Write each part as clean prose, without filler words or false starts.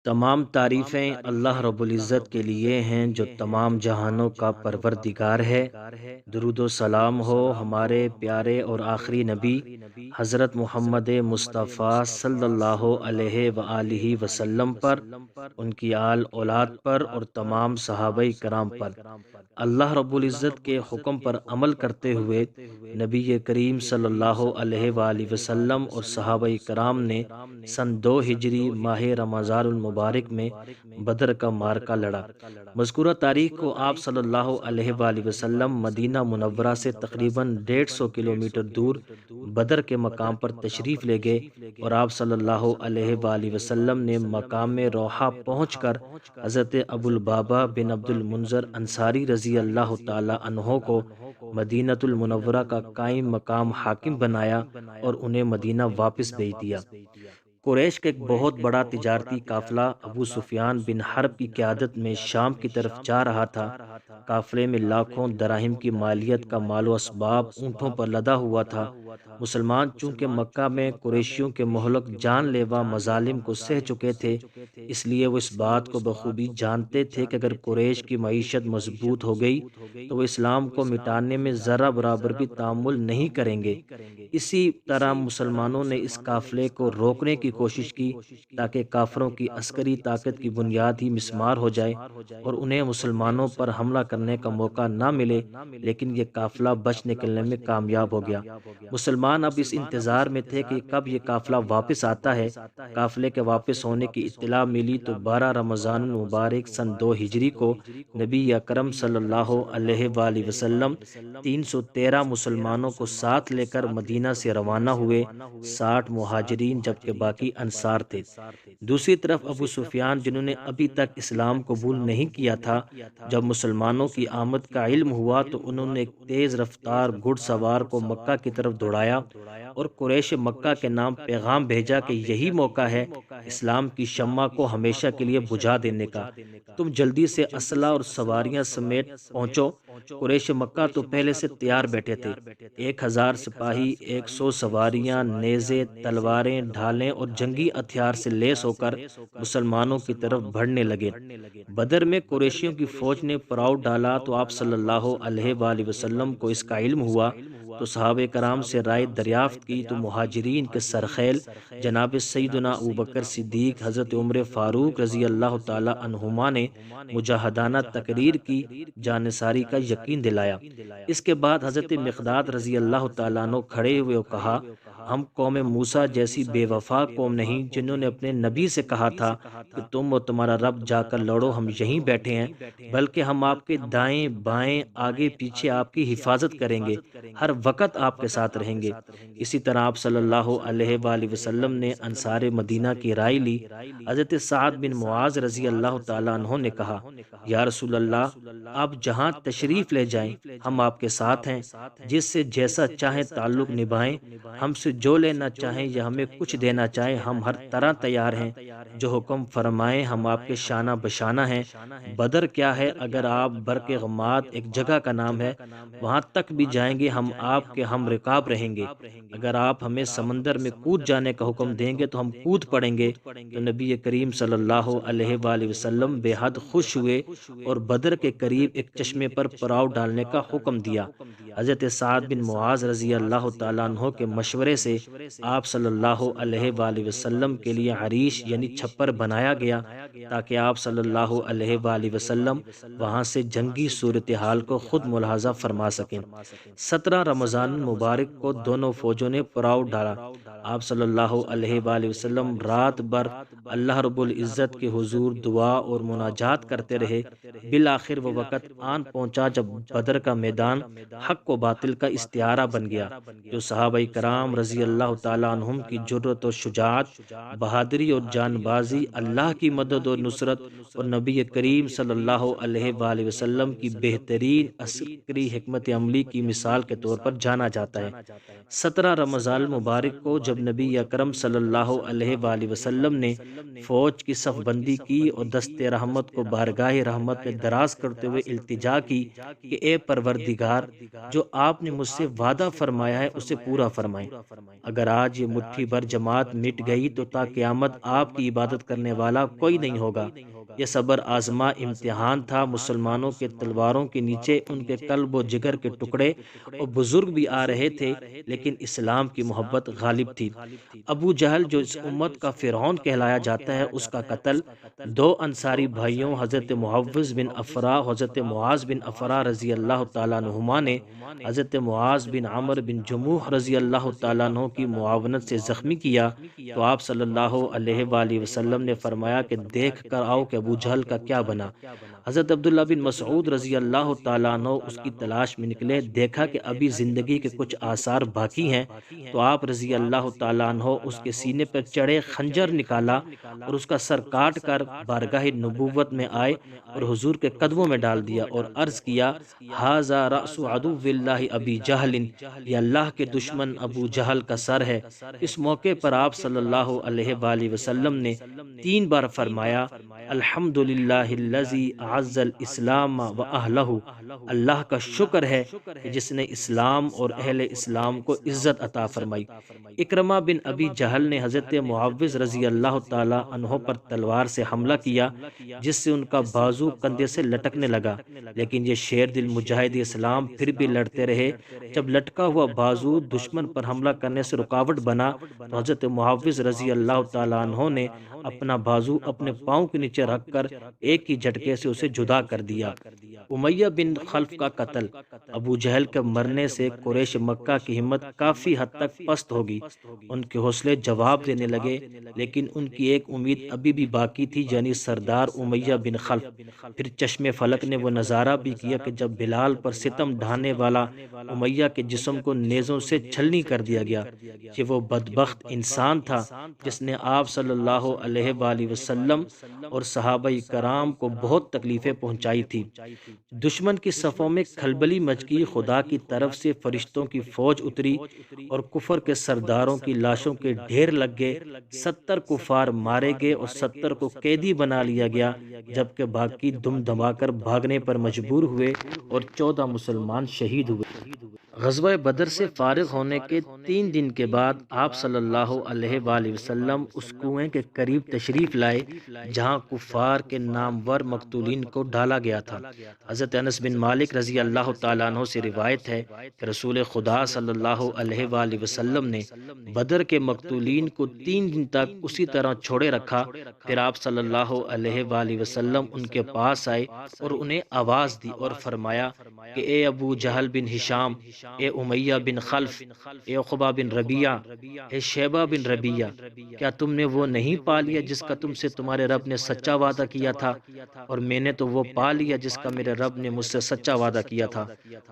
تمام تعریفیں اللہ رب العزت کے لیے ہیں جو تمام جہانوں کا پروردگار ہے۔ درود و سلام ہو ہمارے پیارے اور آخری نبی حضرت محمد مصطفیٰ صلی اللہ علیہ وآلہ وسلم پر، ان کی آل اولاد پر اور تمام صحابہ کرام پر۔ اللہ رب العزت کے حکم پر عمل کرتے ہوئے نبی کریم صلی اللہ علیہ وآلہ وسلم اور صحابہ کرام نے سن 2 ہجری ماہ رمضان المبارک میں بدر کا معرکہ لڑا۔ مذکورہ تاریخ کو آپ صلی اللہ علیہ وآلہ وسلم مدینہ منورہ سے تقریباً 150 کلومیٹر دور بدر کے مقام پر تشریف لے گئے، اور آپ صلی اللہ علیہ وآلہ وسلم نے مقام روحہ پہنچ کر حضرت ابو البابا بن عبد المنذر انصاری رضی اللہ تعالی عنہ کو مدینۃ المنورہ کا قائم مقام حاکم بنایا اور انہیں مدینہ واپس بھیج دیا۔ قریش کا ایک بہت بڑا تجارتی قافلہ ابو سفیان بن حرب کی قیادت میں شام کی طرف جا رہا تھا۔ قافلے میں لاکھوں دراہم کی مالیت کا مال و اسباب اونٹوں پر لدا ہوا تھا۔ مسلمان چونکہ مکہ میں قریشیوں کے مہلک جان لیوا مظالم کو سہ چکے تھے، اس لیے وہ اس بات کو بخوبی جانتے تھے کہ اگر قریش کی معیشت مضبوط ہو گئی تو وہ اسلام کو مٹانے میں ذرہ برابر بھی تحمل نہیں کریں گے۔ اسی طرح مسلمانوں نے اس قافلے کو روکنے کی کوشش کی تاکہ کافروں کی عسکری طاقت کی بنیاد ہی مسمار ہو جائے اور انہیں مسلمانوں پر حملہ کرنے کا موقع نہ ملے، لیکن یہ قافلہ بچ نکلنے میں کامیاب ہو گیا۔ مسلمان اب اس انتظار میں تھے کہ کب یہ قافلہ واپس آتا ہے۔ قافلے کے واپس ہونے کی اطلاع ملی تو 12 رمضان المبارک سن 2 ہجری کو نبی اکرم صلی اللہ علیہ وآلہ وسلم 313 مسلمانوں کو ساتھ لے کر مدینہ سے روانہ ہوئے، 60 مہاجرین جبکہ باقی انصار تھے۔ دوسری طرف ابو سفیان جنہوں نے ابھی تک اسلام قبول نہیں کیا تھا، جب مسلمانوں کی آمد کا علم ہوا تو انہوں نے ایک تیز رفتار گھڑ سوار کو مکہ کی طرف دوڑایا اور قریش مکہ کے نام پیغام بھیجا کہ یہی موقع ہے اسلام کی شمع کو ہمیشہ کے لیے بجھا دینے کا، تم جلدی سے اسلحہ اور سواریاں سمیت پہنچو۔ قریش مکہ تو پہلے سے تیار بیٹھے تھے، 1000 سپاہی، 100 سواریاں، نیزے، تلواریں، ڈھالیں اور جنگی ہتھیار سے لیس ہو کر مسلمانوں کی طرف بڑھنے لگے۔ بدر میں قریشیوں کی فوج نے پڑاؤ ڈالا تو آپ صلی اللہ علیہ وآلہ وسلم کو اس کا علم ہوا تو صحابہ کرام سے رائے دریافت کی تو مہاجرین کے سرخیل جناب سیدنا ابوبکر صدیق، حضرت عمر فاروق رضی اللہ تعالی عنہما نے مجاہدانہ تقریر کی، جانثاری کا یقین دلایا۔ اس کے بعد حضرت مقداد رضی اللہ تعالیٰ عنہ کھڑے ہوئے اور کہا، ہم قوم موسیٰ جیسی بے وفا قوم نہیں جنہوں نے اپنے نبی سے کہا تھا کہ تم اور تمہارا رب جا کر لڑو، ہم یہیں بیٹھے ہیں، بلکہ ہم آپ کے دائیں بائیں آگے پیچھے آپ کی حفاظت کریں گے، ہر وقت آپ کے ساتھ رہیں گے۔ اسی طرح آپ صلی اللہ علیہ وآلہ وسلم نے انصار مدینہ کی رائے لی۔ حضرت سعد بن معاذ رضی اللہ تعالیٰ عنہ نے کہا، یا رسول اللہ، آپ جہاں تشریف لے جائیں ہم آپ کے ساتھ ہیں، جس سے جیسا چاہیں تعلق نبھائیں، ہم سے جو لینا چاہیں یا ہمیں کچھ دینا چاہیں ہم ہر طرح تیار ہیں، جو حکم فرمائیں ہم آپ کے شانہ بشانہ ہیں۔ بدر کیا ہے، اگر آپ برق غماد ایک جگہ کا نام ہے وہاں تک بھی جائیں گے ہم آپ کے ہم رکاب رہیں گے، اگر آپ ہمیں سمندر میں کود جانے کا حکم دیں گے تو ہم کود پڑیں گے۔ تو نبی کریم صلی اللہ علیہ وآلہ وسلم بے حد خوش ہوئے اور بدر کے قریب ایک چشمے پر پڑاؤ ڈالنے کا حکم دیا۔ حضرت سعد بن معاذ رضی اللہ تعالیٰ عنہ کے مشورے سے آپ صلی اللہ علیہ وآلہ وسلم کے لیے عریش یعنی چھپر بنایا گیا تاکہ آپ صلی اللہ علیہ وآلہ وسلم وہاں سے جنگی صورتحال کو خود ملاحظہ فرما سکیں۔ 17 رمضان المبارک کو دونوں فوجوں نے پڑاؤ ڈالا۔ آپ صلی اللہ علیہ وآلہ وسلم رات بھر اللہ رب العزت کے حضور دعا اور مناجات کرتے رہے۔ بالآخر وہ وقت آن پہنچا جب بدر کا میدان حق و باطل کا استعارہ بن گیا، جو صحابہ کرام رضی اللہ تعالیٰ عنہم کی جرأت و شجاعت، بہادری اور جان بازی، اللہ کی مدد اور نصرت اور نبی کریم صلی اللہ علیہ وآلہ وسلم کی بہترین عسکری حکمت عملی کی مثال کے طور پر جانا جاتا ہے۔ 17 رمضان المبارک کو جب نبی اکرم صلی اللہ علیہ وآلہ وسلم نے فوج کی صف بندی کی اور دست رحمت کو بارگاہ رحمت میں دراز کرتے ہوئے التجا کی کہ اے پروردگار، جو آپ نے مجھ سے وعدہ فرمایا ہے اسے پورا فرمائیں۔ اگر آج یہ مٹھی بھر جماعت مٹ گئی تو تا قیامت آپ کی عبادت کرنے والا کوئی نہیں ہوگا۔ یہ صبر آزما امتحان تھا۔ مسلمانوں کے تلواروں کے نیچے ان کے قلب و جگر کے ٹکڑے اور بزرگ بھی آ رہے تھے، لیکن اسلام کی محبت غالب تھی۔ ابو جہل جو اس امت کا فرعون کہلایا جاتا ہے، اس کا قتل دو انصاری بھائیوں حضرت محوذ بن افرا، حضرت معاذ بن افرا رضی اللہ تعالیٰ عنہما نے حضرت معاذ بن عمر بن جموح رضی اللہ تعالیٰ عنہ کی معاونت سے زخمی کیا تو آپ صلی اللہ علیہ وآلہ وسلم نے فرمایا کہ دیکھ کر آؤ کہ ابو جہل کا کیا بنا۔ حضرت عبداللہ بن مسعود رضی اللہ تعالیٰ عنہ اس کی تلاش میں نکلے، دیکھا کہ ابھی زندگی کے کچھ آثار باقی ہیں تو آپ رضی اللہ تعالیٰ عنہ اس کے سینے پر چڑھے، خنجر نکالا اور اس کا سر کاٹ کر بارگاہ نبوت میں آئے اور حضور کے قدموں میں ڈال دیا اور عرض کیا، ھذا رأس عدو اللہ ابی جہل، یہ اللہ کے دشمن ابو جہل کا سر ہے۔ اس موقع پر آپ صلی اللہ علیہ وآلہ وسلم نے 3 بار فرمایا، الحمدللہ الذی اعز الاسلام و اہلہ، اللہ کا شکر ہے کہ جس نے اسلام اور اہل اسلام کو عزت عطا فرمائی۔ اکرمہ بن ابی جہل نے حضرت معوذ رضی اللہ تعالی عنہ پر تلوار سے حملہ کیا جس سے ان کا بازو کندھے سے لٹکنے لگا، لیکن یہ شیر دل مجاہد اسلام پھر بھی لڑتے رہے۔ جب لٹکا ہوا بازو دشمن پر حملہ کرنے سے رکاوٹ بنا تو حضرت معوذ رضی اللہ تعالی عنہ نے اپنا بازو اپنے پاؤں کے نیچے رکھ کر ایک ہی جھٹکے سے اسے جدا کر دیا۔ امیہ بن خلف کا قتل۔ ابو جہل کے مرنے سے قریش مکہ کی ہمت کافی حد تک پست ہوگی، ان کے حوصلے جواب دینے لگے، لیکن ان کی ایک امید ابھی بھی باقی تھی، یعنی سردار امیہ بن خلف۔ پھر چشم فلک نے وہ نظارہ بھی کیا کہ جب بلال پر ستم ڈھانے والا امیہ کے جسم کو نیزوں سے چھلنی کر دیا گیا۔ یہ وہ بدبخت انسان تھا جس نے آپ صلی اللہ علیہ وآلہ وسلم اور صحابہ کرام کو بہت تکلیفیں پہنچائی تھی۔ دشمن کی صفوں میں کھلبلی مچ گئی، خدا کی طرف سے فرشتوں کی فوج اتری اور کفر کے سرداروں کی لاشوں کے ڈھیر لگ گئے۔ 70 کفار مارے گئے اور 70 کو قیدی بنا لیا گیا، جبکہ باقی دم دبا کر بھاگنے پر مجبور ہوئے اور 14 مسلمان شہید ہوئے۔ غزوہ بدر سے فارغ ہونے کے 3 دن کے بعد آپ صلی اللہ علیہ وآلہ وسلم اس کنویں کے قریب تشریف لائے جہاں کفار کے نامور مقتولین کو ڈالا گیا تھا۔ حضرت انس بن مالک رضی اللہ تعالیٰ عنہ سے روایت ہے کہ رسول خدا صلی اللہ علیہ وآلہ وسلم نے بدر کے مقتولین کو 3 دن تک اسی طرح چھوڑے رکھا۔ پھر آپ صلی اللہ علیہ وآلہ وسلم ان کے پاس آئے اور انہیں آواز دی اور فرمایا کہ اے ابو جہل بن ہشام، اے امیہ بن خلف، اے عقبہ بن ربیعہ، اے شیبہ بن ربیعہ، کیا تم نے وہ نہیں پا لیا جس کا تم سے تمہارے رب نے سچا وعدہ کیا تھا؟ اور میں نے تو وہ پا لیا جس کا میرے رب نے مجھ سے سچا وعدہ کیا تھا۔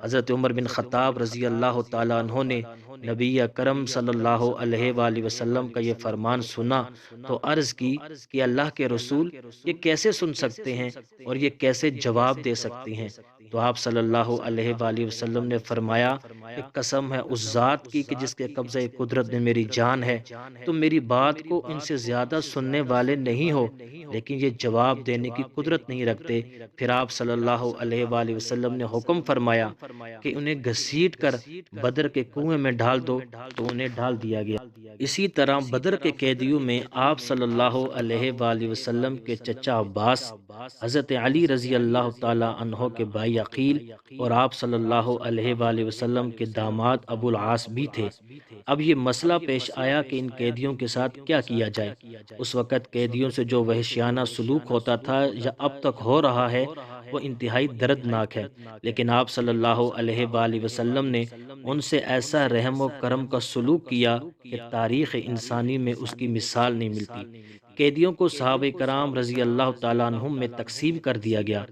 حضرت عمر بن خطاب رضی اللہ تعالیٰ عنہ نے نبی اکرم صلی اللہ علیہ وآلہ وسلم کا یہ فرمان سنا تو عرض کی کہ اللہ کے رسول، یہ کیسے سن سکتے ہیں اور یہ کیسے جواب دے سکتے ہیں؟ تو آپ صلی اللہ علیہ وآلہ وسلم نے فرمایا کہ قسم ہے اس ذات کی کہ جس کے قبضہ قدرت میں میری جان ہے، تم میری بات کو ان سے زیادہ سننے والے نہیں ہو لیکن یہ جواب دینے کی قدرت نہیں رکھتے۔ پھر آپ صلی اللہ علیہ وآلہ وسلم نے حکم فرمایا کہ انہیں گھسیٹ کر بدر کے کنویں میں ڈال دو تو انہیں ڈال دیا گیا۔ اسی طرح بدر کے قیدیوں میں آپ صلی اللہ علیہ وآلہ وسلم کے چچا عباس، حضرت علی رضی اللہ تعالی عنہ کے بھائی عقیل اور آپ صلی اللہ علیہ وآلہ وسلم کے داماد ابو العاص بھی تھے۔ اب یہ مسئلہ پیش آیا کہ ان قیدیوں کے ساتھ کیا کیا جائے۔ اس وقت قیدیوں سے جو وحشیانہ سلوک ہوتا تھا یا اب تک ہو رہا ہے وہ انتہائی دردناک ہے، لیکن آپ صلی اللہ علیہ وآلہ وسلم نے ان سے ایسا رحم و کرم کا سلوک کیا کہ تاریخ انسانی میں اس کی مثال نہیں ملتی۔ قیدیوں کو صحابہ کرام رضی اللہ تعالیٰ عنہم میں تقسیم کر دیا گیا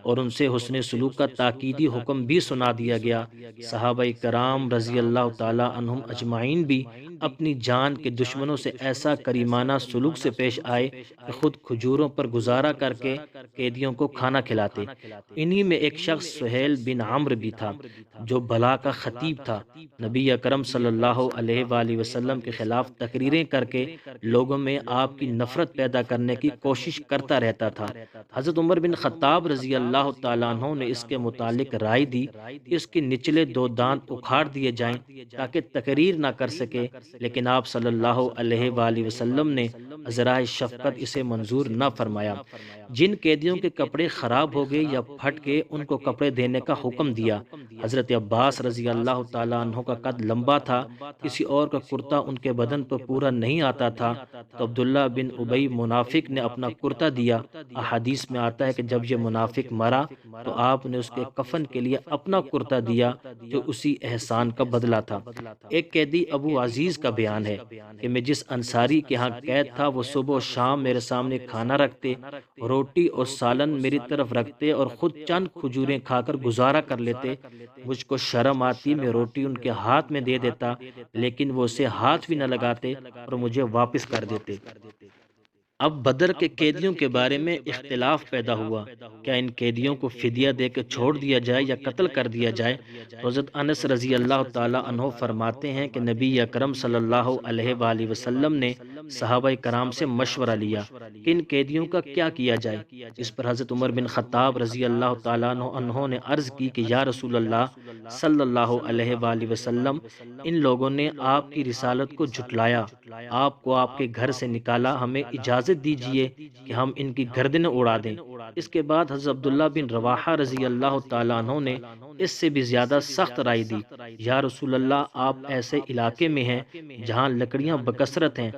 اور ان سے حسن سلوک کا تاکیدی حکم بھی سنا دیا گیا۔ صحابہ کرام رضی اللہ تعالیٰ عنہم اجمعین بھی اپنی جان کے دشمنوں سے ایسا کریمانہ سلوک سے پیش آئے کہ خود کھجوروں پر گزارا کر کے قیدیوں کو کھانا کھلاتے۔ انہی میں ایک شخص سہیل بن عمرو بھی تھا جو بلا کا خطیب تھا۔ نبی اکرم صلی اللہ علیہ وآلہ وسلم کے خلاف تقریریں کر کے لوگوں میں آپ کی نفرت نفرت پیدا کرنے کی کوشش کرتا رہتا تھا۔ حضرت عمر بن خطاب رضی اللہ تعالیٰ عنہ نے اس کے متعلق رائے دی کہ اس کے نچلے دو دانت اکھاڑ دیے جائیں تاکہ تقریر نہ کر سکے، لیکن آپ صلی اللہ علیہ وآلہ وسلم نے ذرائع شفقت اسے منظور نہ فرمایا۔ جن قیدیوں کے کپڑے خراب ہو گئے یا پھٹ کے ان کو کپڑے دینے کا حکم دیا۔ حضرت عباس رضی اللہ تعالیٰ عنہ کا قد لمبا تھا، کسی اور کا کرتا ان کے بدن پر پورا نہیں آتا تھا، تو عبداللہ بن ابی منافق نے اپنا کرتا دیا۔ احادیث میں آتا ہے کہ جب یہ منافق مرا تو آپ نے اس کے کفن کے لیے اپنا کرتا دیا، جو اسی احسان کا بدلہ تھا۔ ایک قیدی ابو عزیز کا بیان ہے کہ میں جس انصاری کے ہاں قید تھا وہ صبح و شام میرے سامنے کھانا رکھتے، روٹی اور سالن میری طرف رکھتے اور خود چند کھجوریں کھا کر گزارا کر لیتے۔ مجھ کو شرم آتی، میں روٹی ان کے ہاتھ میں دے دیتا، لیکن وہ اسے ہاتھ بھی نہ لگاتے اور مجھے واپس کر دیتے۔ اب بدر کے قیدیوں کے بارے میں اختلاف پیدا ہوا، کیا ان قیدیوں کو فدیہ دے کے چھوڑ دیا جائے یا قتل کر دیا جائے؟ حضرت انس رضی اللہ تعالی عنہ فرماتے ہیں کہ نبی اکرم صلی اللہ علیہ وآلہ وسلم نے صحابہ کرام سے مشورہ لیا کہ ان قیدیوں کا کیا کیا جائے۔ اس پر حضرت عمر بن خطاب رضی اللہ تعالیٰ عنہ نے عرض کی کہ یا رسول اللہ صلی اللہ علیہ وآلہ وسلم، ان لوگوں نے آپ کی رسالت کو جھٹلایا، آپ کو آپ کے گھر سے نکالا، ہمیں اجازت دیجئے کہ ہم ان کی گردنیں اڑا دیں۔ اس کے بعد حضرت عبداللہ بن رواحہ رضی اللہ تعالیٰ عنہ نے اس سے بھی زیادہ سخت رائے دی، یا رسول اللہ، آپ ایسے علاقے میں ہیں جہاں لکڑیاں بکثرت ہیں،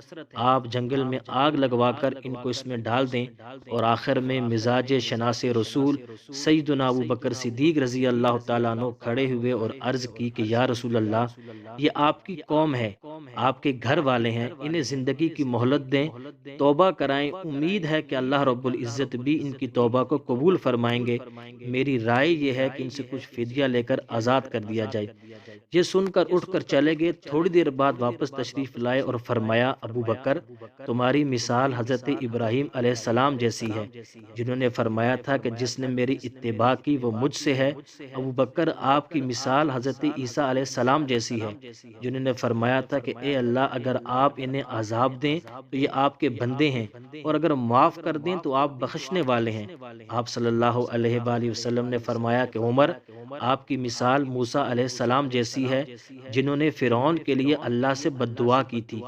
آپ جنگل میں آگ لگوا کر ان کو اس میں ڈال دیں۔ اور آخر میں مزاج شناس رسول سیدنا ابو بکر صدیق رضی اللہ تعالیٰ عنہ کھڑے ہوئے اور عرض کی کہ یا رسول اللہ، یہ آپ کی قوم ہے، آپ کے گھر والے ہیں، انہیں زندگی کی مہلت دیں، توبہ کرائیں، امید ہے کہ اللہ رب العزت بھی ان کی توبہ کو قبول فرمائیں گے۔ میری رائے یہ ہے کہ ان سے کچھ فدیہ لے کر آزاد کر دیا جائے۔ یہ سن کر اٹھ کر چلے گئے۔ تھوڑی دیر بعد واپس تشریف لائے اور فرمایا، ابو بکر، تمہاری مثال حضرت ابراہیم علیہ السلام جیسی ہے، جنہوں نے فرمایا تھا کہ جس نے میری اتباع کی وہ مجھ سے ہے۔ ابو بکر، آپ کی مثال حضرت عیسیٰ علیہ السلام جیسی ہے، جنہوں نے فرمایا تھا کہ اے اللہ، اگر آپ انہیں عذاب دیں تو یہ آپ کے بندے ہیں، اور اگر معاف کر دیں تو آپ بخشنے والے ہیں۔ آپ صلی اللہ علیہ وآلہ وسلم نے فرمایا کہ عمر، آپ کی مثال موسیٰ علیہ السلام جیسی ہے، جنہوں نے فرعون کے لیے اللہ سے بد دعا کی تھی۔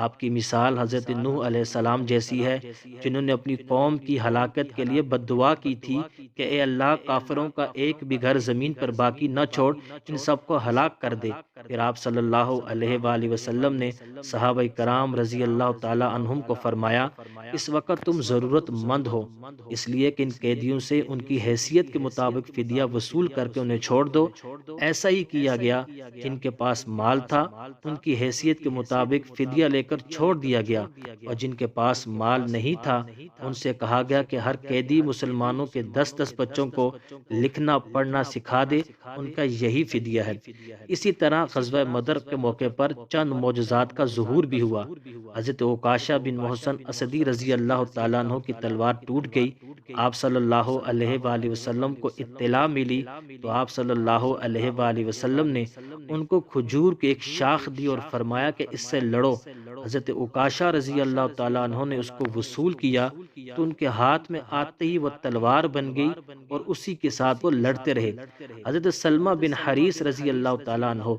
آپ کی مثال حضرت نوح علیہ السلام جیسی ہے، جنہوں نے اپنی قوم کی ہلاکت کے لیے بد دعا کی تھی کہ اے اللہ، کافروں کا ایک بھی گھر زمین پر باقی نہ چھوڑ، ان سب کو ہلاک کر دے۔ پھر آپ صلی اللہ علیہ وآلہ وسلم نے صحابہ کرام رضی اللہ تعالی عنہم کو فرمایا، اس وقت تم ضرورت مند ہو، اس لیے کہ ان قیدیوں سے ان کی حیثیت کے مطابق فدیہ وصول کر کے انہیں چھوڑ دو۔ ایسا ہی کیا گیا، جن کے پاس مال تھا ان کی حیثیت کے مطابق فدیہ لے کر چھوڑ دیا گیا، اور جن کے پاس مال نہیں تھا ان سے کہا گیا کہ ہر قیدی مسلمانوں کے 10 بچوں کو لکھنا پڑھنا سکھا دے، ان کا یہی فدیہ ہے۔ اسی طرح غزوہ بدر کے موقع پر چند معجزات کا ظہور بھی ہوا۔ حضرت عکاشہ بن محصن اسدی رضی اللہ تعالیٰ عنہ کی تلوار ٹوٹ گئی۔ آپ صلی اللہ علیہ وآلہ وسلم کو اطلاع ملی تو آپ صلی اللہ علیہ وآلہ وسلم نے ان کو کھجور کی ایک شاخ دی اور فرمایا کہ اس سے لڑو۔ حضرت عکاشہ رضی اللہ تعالیٰ عنہ نے اس کو وصول کیا تو ان کے ہاتھ میں آتے ہی وہ تلوار بن گئی اور اسی کے ساتھ وہ لڑتے رہے۔ حضرت سلمہ بن حریث رضی اللہ تعالیٰ عنہ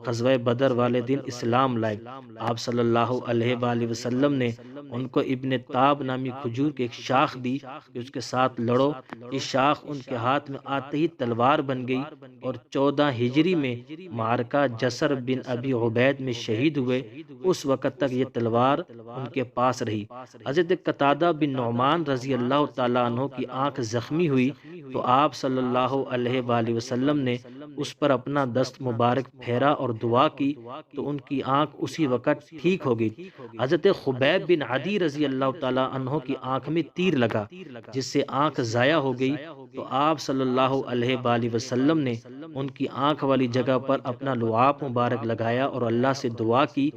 غزوہ بدر والے دن اسلام لائے۔ آپ صلی اللہ علیہ وآلہ وسلم نے ان کو ابن تاب نامی کھجور کی ایک شاخ دی کہ اس کے ساتھ لڑو۔ یہ شاخ ان کے ہاتھ میں آتے ہی تلوار بن گئی، اور 14 ہجری میں معرکہ جسر بن ابی عبید میں شہید ہوئے۔ اس وقت تک یہ تلوار ان کے پاس رہی۔ حضرت قتادہ بن نعمان رضی اللہ تعالیٰ عنہ کی آنکھ زخمی ہوئی تو آپ صلی اللہ علیہ وآلہ وسلم نے اس پر اپنا دست مبارک پھیرا اور دعا کی تو ان کی آنکھ اسی وقت ٹھیک ہو گئی۔ حضرت خبیب بن عدی رضی اللہ تعالیٰ عنہ کی آنکھ میں تیر لگا جس سے آنکھ ضائع ہو گئی تو آپ صلی اللہ علیہ وآلہ وسلم نے ان کی آنکھ والی جگہ پر اپنا لعاب مبارک لگایا اور اللہ سے دعا کی،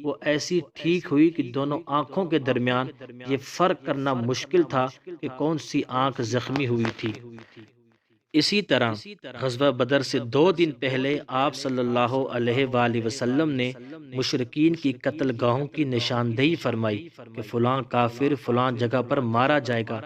وہ ایسی ٹھیک ہوئی کہ دونوں آنکھوں کے درمیان یہ فرق کرنا مشکل تھا کہ کون سی آنکھ زخمی ہوئی تھی۔ اسی طرح غزوہ بدر سے 2 دن پہلے آپ صلی اللہ علیہ وآلہ وسلم نے مشرکین کی قتل گاہوں کی نشاندہی فرمائی کہ فلاں کافر فلاں جگہ پر مارا جائے گا۔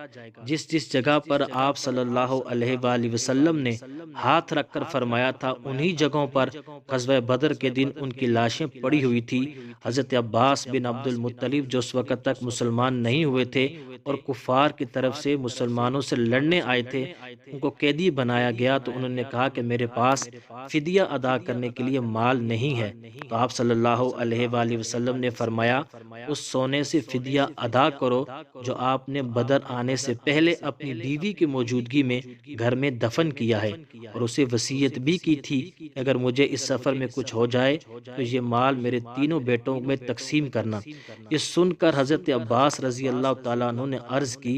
جس جس جگہ پر آپ صلی اللہ علیہ وآلہ وسلم نے ہاتھ رکھ کر فرمایا تھا، انہی جگہوں پر غزوہ بدر کے دن ان کی لاشیں پڑی ہوئی تھی۔ حضرت عباس بن عبد المطلب جو اس وقت تک مسلمان نہیں ہوئے تھے اور کفار کی طرف سے مسلمانوں سے لڑنے آئے تھے، ان کو قیدی بنایا گیا تو انہوں نے کہا کہ میرے پاس فدیہ ادا کرنے کے لیے مال نہیں ہے، تو آپ صلی اللہ علیہ وآلہ وسلم نے فرمایا اس سونے سے فدیہ ادا کرو جو آپ نے بدر آنے سے پہلے اپنی بیوی کی موجودگی میں گھر میں دفن کیا ہے، اور اسے وصیت بھی کی تھی کہ اگر مجھے اس سفر میں کچھ ہو جائے تو یہ مال میرے تینوں بیٹوں میں تقسیم کرنا۔ یہ سن کر حضرت عباس رضی اللہ تعالیٰ عنہ نے عرض کی،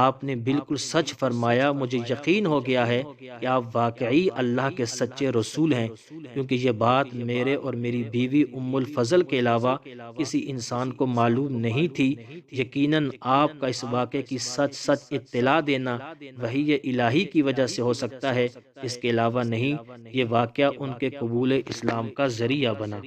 آپ نے بالکل سچ فرمایا، مجھے یقین ہو گیا ہے کہ آپ واقعی اللہ کے سچے رسول ہیں، کیونکہ یہ بات میرے اور میری بیوی ام الفضل کے علاوہ کسی انسان کو معلوم نہیں تھی۔ یقیناً آپ کا اس واقعے کی سچ سچ اطلاع دینا وحی الہی کی وجہ سے ہو سکتا ہے، اس کے علاوہ نہیں۔ یہ واقعہ ان کے قبول اسلام کا ذریعہ بنا۔